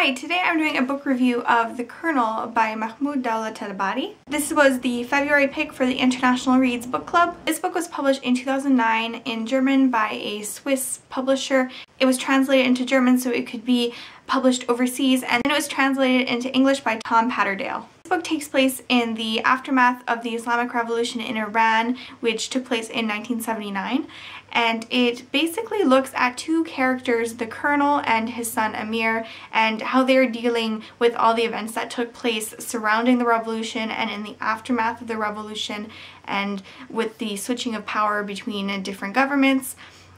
Hi, today I'm doing a book review of The Colonel by Mahmoud Dowlatabadi. This was the February pick for the International Reads Book Club. This book was published in 2009 in German by a Swiss publisher. It was translated into German so it could be published overseas, and then it was translated into English by Tom Patterdale. This book takes place in the aftermath of the Islamic Revolution in Iran, which took place in 1979, and it basically looks at two characters, the Colonel and his son Amir, and how they're dealing with all the events that took place surrounding the revolution and in the aftermath of the revolution, and with the switching of power between different governments.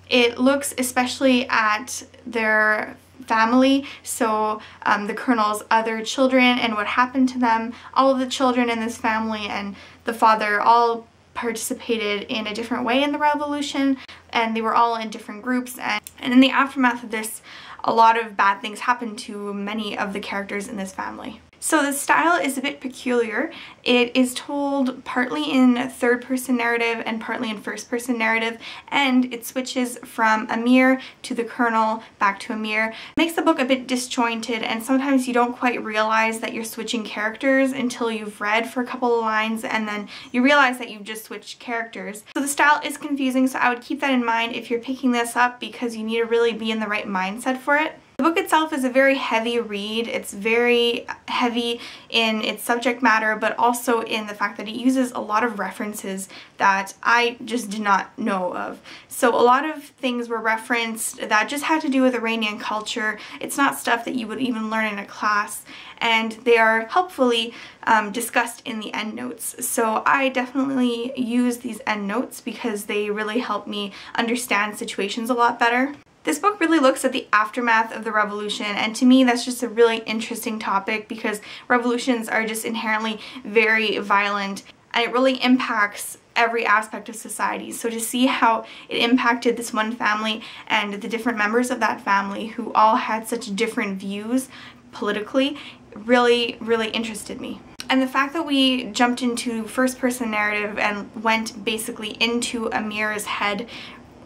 It looks especially at their family, so the Colonel's other children and what happened to them. All of the children in this family and the father all participated in a different way in the revolution, and they were all in different groups, and in the aftermath of this, a lot of bad things happened to many of the characters in this family. So the style is a bit peculiar. It is told partly in third-person narrative and partly in first-person narrative, and it switches from Amir to the Colonel back to Amir. It makes the book a bit disjointed, and sometimes you don't quite realize that you're switching characters until you've read for a couple of lines, and then you realize that you've just switched characters. So the style is confusing, so I would keep that in mind if you're picking this up, because you need to really be in the right mindset for it. The book itself is a very heavy read. It's very heavy in its subject matter, but also in the fact that it uses a lot of references that I just did not know of. So a lot of things were referenced that just had to do with Iranian culture. It's not stuff that you would even learn in a class, and they are helpfully discussed in the endnotes. So I definitely use these endnotes because they really help me understand situations a lot better. This book really looks at the aftermath of the revolution, and to me that's just a really interesting topic because revolutions are just inherently very violent, and it really impacts every aspect of society. So to see how it impacted this one family and the different members of that family who all had such different views politically really interested me. And the fact that we jumped into first-person narrative and went basically into Amir's head,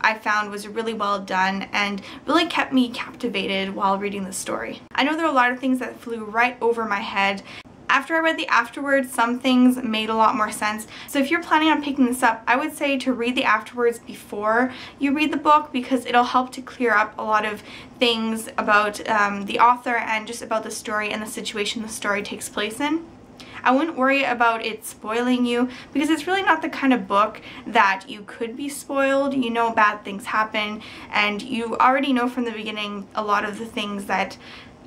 I found was really well done and really kept me captivated while reading the story. I know there are a lot of things that flew right over my head. After I read the afterwards, some things made a lot more sense. So if you're planning on picking this up, I would say to read the afterwards before you read the book, because it'll help to clear up a lot of things about the author and just about the story and the situation the story takes place in. I wouldn't worry about it spoiling you because it's really not the kind of book that you could be spoiled. You know bad things happen, and you already know from the beginning a lot of the things that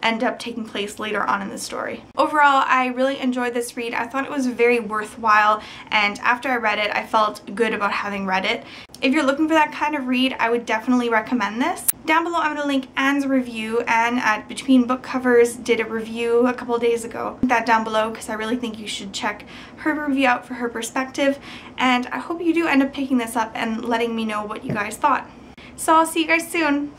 end up taking place later on in the story. Overall, I really enjoyed this read. I thought it was very worthwhile, and after I read it, I felt good about having read it. If you're looking for that kind of read, I would definitely recommend this. Down below, I'm going to link Anne's review. Anne at Between Book Covers did a review a couple of days ago. Link that down below because I really think you should check her review out for her perspective, and I hope you do end up picking this up and letting me know what you guys thought. So I'll see you guys soon.